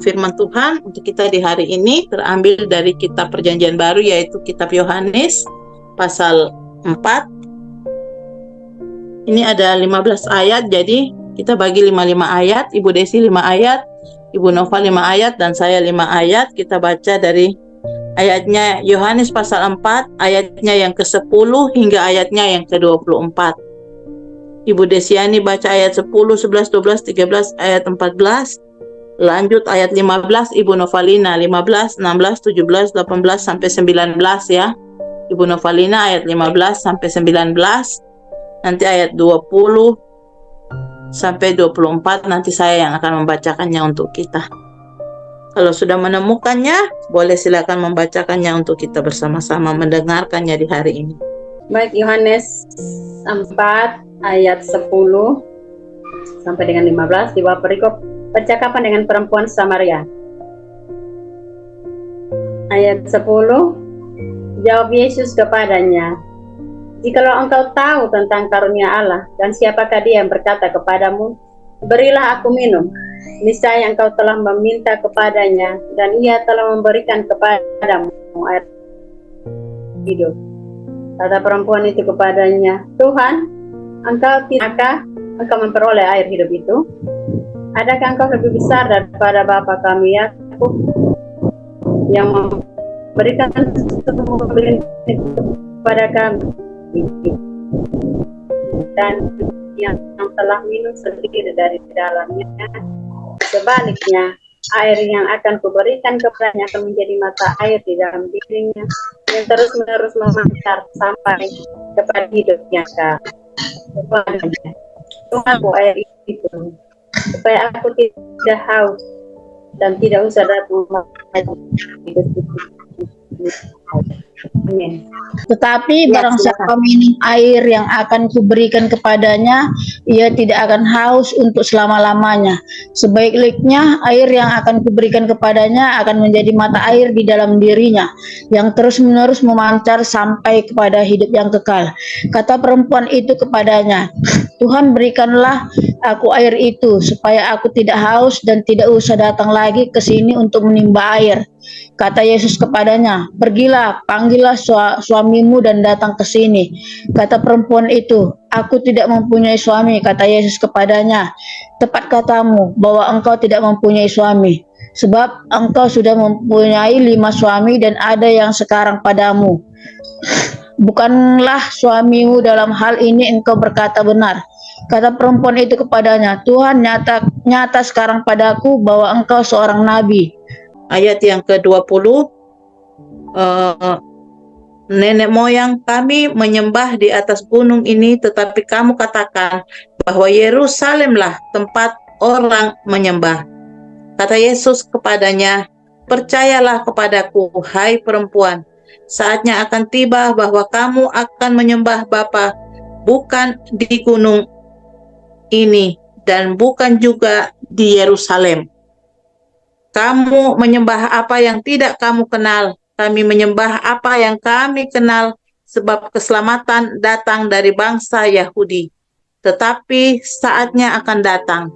firman Tuhan untuk kita di hari ini terambil dari kitab Perjanjian Baru, yaitu kitab Yohanes pasal 4. Ini ada 15 ayat, jadi kita bagi 5 ayat. Ibu Desi 5 ayat, Ibu Nova 5 ayat, dan saya 5 ayat. Kita baca dari ayatnya Yohanes pasal 4, ayatnya yang ke-10 hingga ayatnya yang ke-24. Ibu Desiani baca ayat 10, 11, 12, 13, ayat 14. Lanjut ayat 15, Ibu Novalina 15, 16, 17, 18 sampai 19 ya. Ibu Novalina ayat 15 sampai 19. Nanti ayat 20 sampai 24 nanti saya yang akan membacakannya untuk kita. Kalau sudah menemukannya, boleh silakan membacakannya untuk kita bersama-sama mendengarkannya di hari ini. Baik, Yohanes 4 ayat 10 sampai dengan 15 di bawah perikop percakapan dengan perempuan Samaria. Ayat 10, jawab Yesus kepadanya, "Jikalau engkau tahu tentang karunia Allah dan siapakah dia yang berkata kepadamu, berilah aku minum. Niscaya engkau telah meminta kepadanya dan ia telah memberikan kepadamu air hidup." Kata perempuan itu kepadanya, "Tuhan, tidakkah engkau memperoleh air hidup itu? Adakah engkau lebih besar daripada bapa kami Yakub yang memberikan semua ini kepada kami dan yang telah minum sendiri dari dalamnya? Sebaliknya, air yang akan kuberikan kepadanya akan menjadi mata air di dalam dirinya yang terus-menerus memancar sampai kepada hidupnya kepadanya. Tuhan, air itu supaya aku tidak haus dan tidak usah datang lagi. Amin. Tetapi barang siapa minum air yang akan kuberikan kepadanya, ia tidak akan haus untuk selama-lamanya. Sebaliknya, air yang akan kuberikan kepadanya akan menjadi mata air di dalam dirinya, yang terus-menerus memancar sampai kepada hidup yang kekal. Kata perempuan itu kepadanya, "Tuhan, berikanlah aku air itu, supaya aku tidak haus dan tidak usah datang lagi ke sini untuk menimba air." Kata Yesus kepadanya, "Pergilah, panggillah suamimu dan datang ke sini." Kata perempuan itu, "Aku tidak mempunyai suami." Kata Yesus kepadanya, "Tepat katamu bahwa engkau tidak mempunyai suami, sebab engkau sudah mempunyai 5 suami dan ada yang sekarang padamu. Bukanlah suamimu, dalam hal ini engkau berkata benar." Kata perempuan itu kepadanya, "Tuhan, nyata sekarang padaku bahwa engkau seorang nabi." Ayat yang ke-20, nenek moyang kami menyembah di atas gunung ini, tetapi kamu katakan bahwa Yerusalemlah tempat orang menyembah. Kata Yesus kepadanya, "Percayalah kepadaku, hai perempuan, saatnya akan tiba bahwa kamu akan menyembah Bapa bukan di gunung ini dan bukan juga di Yerusalem. Kamu menyembah apa yang tidak kamu kenal, kami menyembah apa yang kami kenal, sebab keselamatan datang dari bangsa Yahudi. Tetapi saatnya akan datang,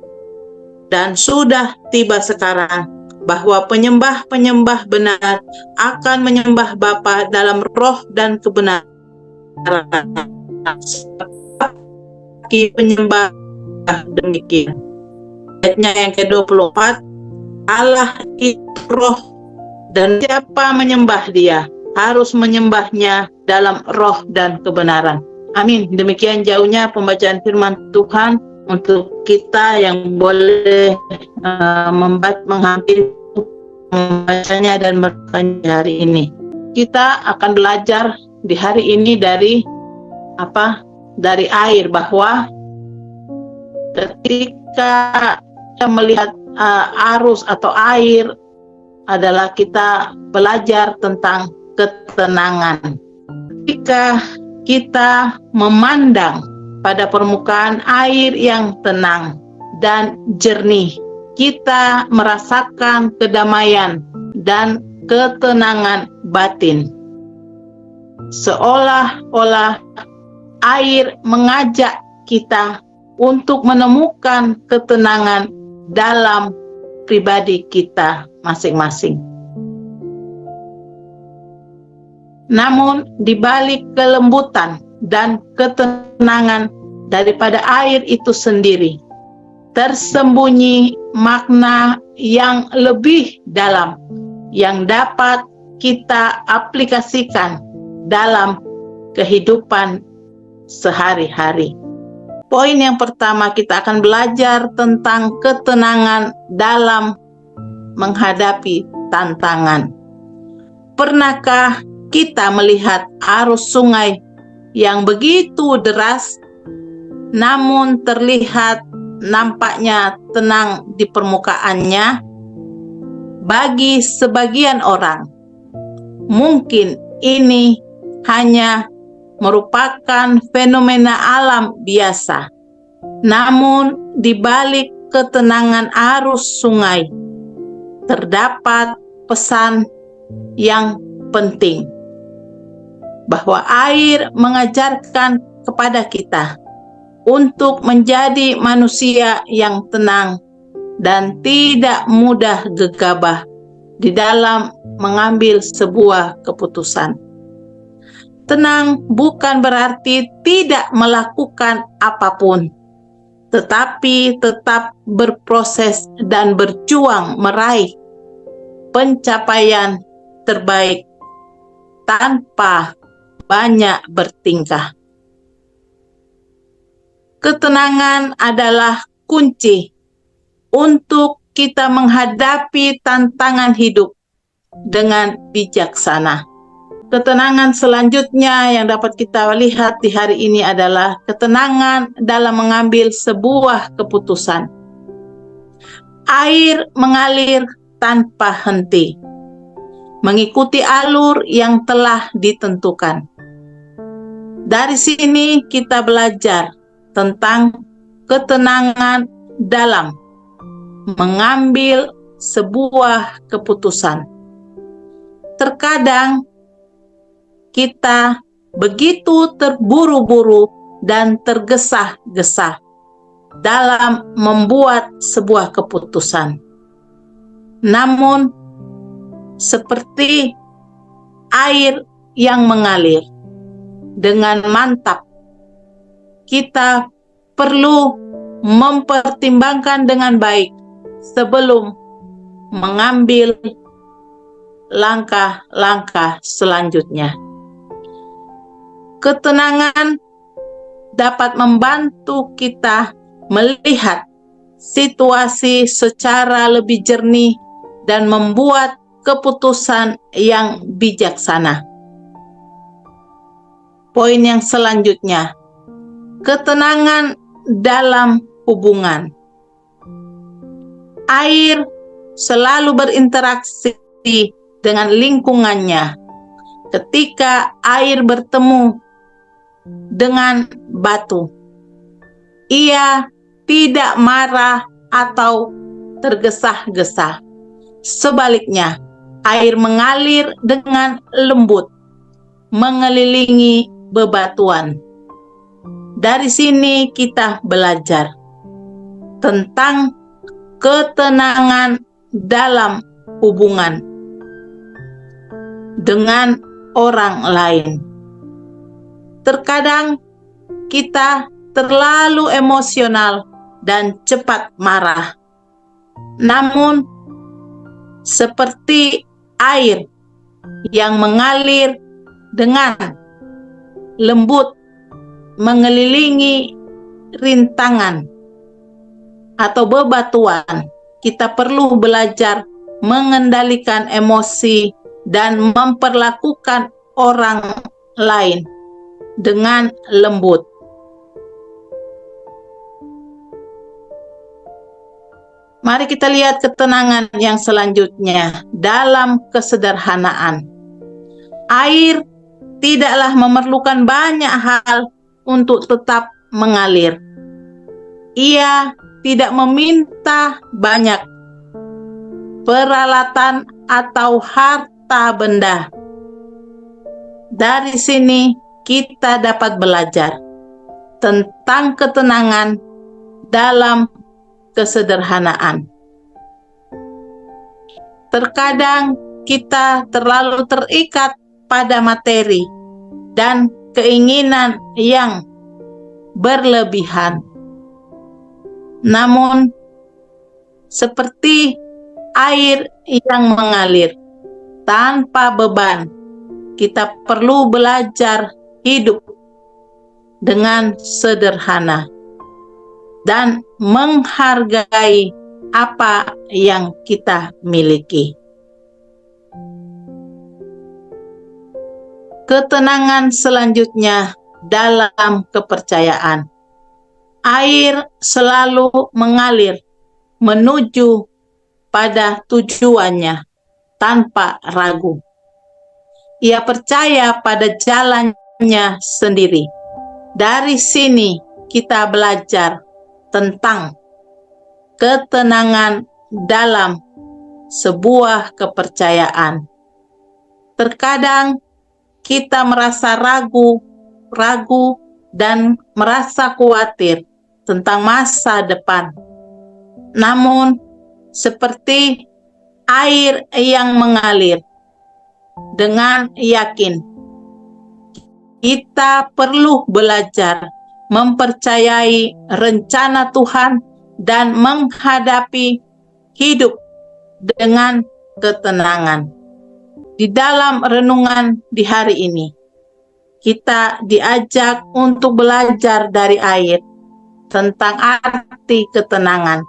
dan sudah tiba sekarang, bahwa penyembah-penyembah benar akan menyembah Bapa dalam roh dan kebenaran. Penyembah demikian." Ayatnya yang ke-24, Allah itu roh, dan siapa menyembah dia harus menyembahnya dalam roh dan kebenaran. Amin. Demikian jauhnya pembacaan firman Tuhan untuk kita yang boleh menghampiri membacanya dan membacanya hari ini. Kita akan belajar di hari ini dari air, bahwa ketika kita melihat arus atau air adalah kita belajar tentang ketenangan. Ketika kita memandang pada permukaan air yang tenang dan jernih, kita merasakan kedamaian dan ketenangan batin. Seolah-olah air mengajak kita untuk menemukan ketenangan dalam pribadi kita masing-masing. Namun, di balik kelembutan dan ketenangan daripada air itu sendiri, tersembunyi makna yang lebih dalam yang dapat kita aplikasikan dalam kehidupan sehari-hari. Poin yang pertama, kita akan belajar tentang ketenangan dalam menghadapi tantangan. Pernahkah kita melihat arus sungai yang begitu deras, namun terlihat nampaknya tenang di permukaannya? Bagi sebagian orang, mungkin ini hanya merupakan fenomena alam biasa. Namun, di balik ketenangan arus sungai, terdapat pesan yang penting, bahwa air mengajarkan kepada kita untuk menjadi manusia yang tenang dan tidak mudah gegabah di dalam mengambil sebuah keputusan. Tenang bukan berarti tidak melakukan apapun, tetapi tetap berproses dan berjuang meraih pencapaian terbaik tanpa banyak bertingkah. Ketenangan adalah kunci untuk kita menghadapi tantangan hidup dengan bijaksana. Ketenangan selanjutnya yang dapat kita lihat di hari ini adalah ketenangan dalam mengambil sebuah keputusan. Air mengalir tanpa henti, mengikuti alur yang telah ditentukan. Dari sini kita belajar tentang ketenangan dalam mengambil sebuah keputusan. Terkadang kita begitu terburu-buru dan tergesa-gesa dalam membuat sebuah keputusan. Namun, seperti air yang mengalir dengan mantap, kita perlu mempertimbangkan dengan baik sebelum mengambil langkah-langkah selanjutnya. Ketenangan dapat membantu kita melihat situasi secara lebih jernih dan membuat keputusan yang bijaksana. Poin yang selanjutnya, ketenangan dalam hubungan. Air selalu berinteraksi dengan lingkungannya. Ketika air bertemu dengan batu, ia tidak marah atau tergesa-gesa. Sebaliknya, air mengalir dengan lembut, mengelilingi bebatuan. Dari sini kita belajar tentang ketenangan dalam hubungan dengan orang lain. Terkadang kita terlalu emosional dan cepat marah. Namun, seperti air yang mengalir dengan lembut mengelilingi rintangan atau bebatuan, kita perlu belajar mengendalikan emosi dan memperlakukan orang lain dengan lembut. Mari kita lihat ketenangan yang selanjutnya dalam kesederhanaan. Air tidaklah memerlukan banyak hal untuk tetap mengalir. Ia tidak meminta banyak peralatan atau harta benda. Dari sini kita dapat belajar tentang ketenangan dalam kesederhanaan. Terkadang kita terlalu terikat pada materi dan keinginan yang berlebihan. Namun, seperti air yang mengalir tanpa beban, kita perlu belajar hidup dengan sederhana dan menghargai apa yang kita miliki. Ketenangan selanjutnya dalam kepercayaan. Air selalu mengalir menuju pada tujuannya tanpa ragu. Ia percaya pada jalannya sendiri. Dari sini kita belajar tentang ketenangan dalam sebuah kepercayaan. Terkadang kita merasa ragu dan merasa khawatir tentang masa depan. Namun, seperti air yang mengalir dengan yakin, kita perlu belajar mempercayai rencana Tuhan dan menghadapi hidup dengan ketenangan. Di dalam renungan di hari ini, kita diajak untuk belajar dari ayat tentang arti ketenangan.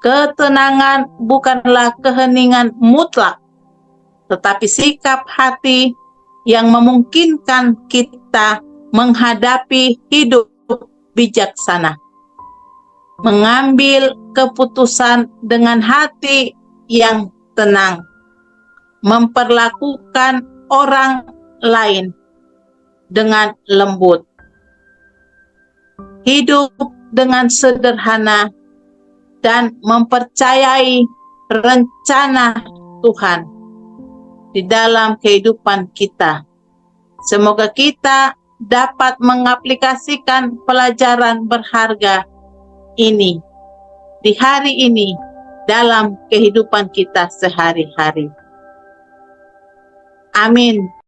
Ketenangan bukanlah keheningan mutlak, tetapi sikap hati yang memungkinkan kita menghadapi hidup bijaksana, mengambil keputusan dengan hati yang tenang, memperlakukan orang lain dengan lembut, hidup dengan sederhana, dan mempercayai rencana Tuhan di dalam kehidupan kita. Semoga kita dapat mengaplikasikan pelajaran berharga ini di hari ini dalam kehidupan kita sehari-hari. Amin.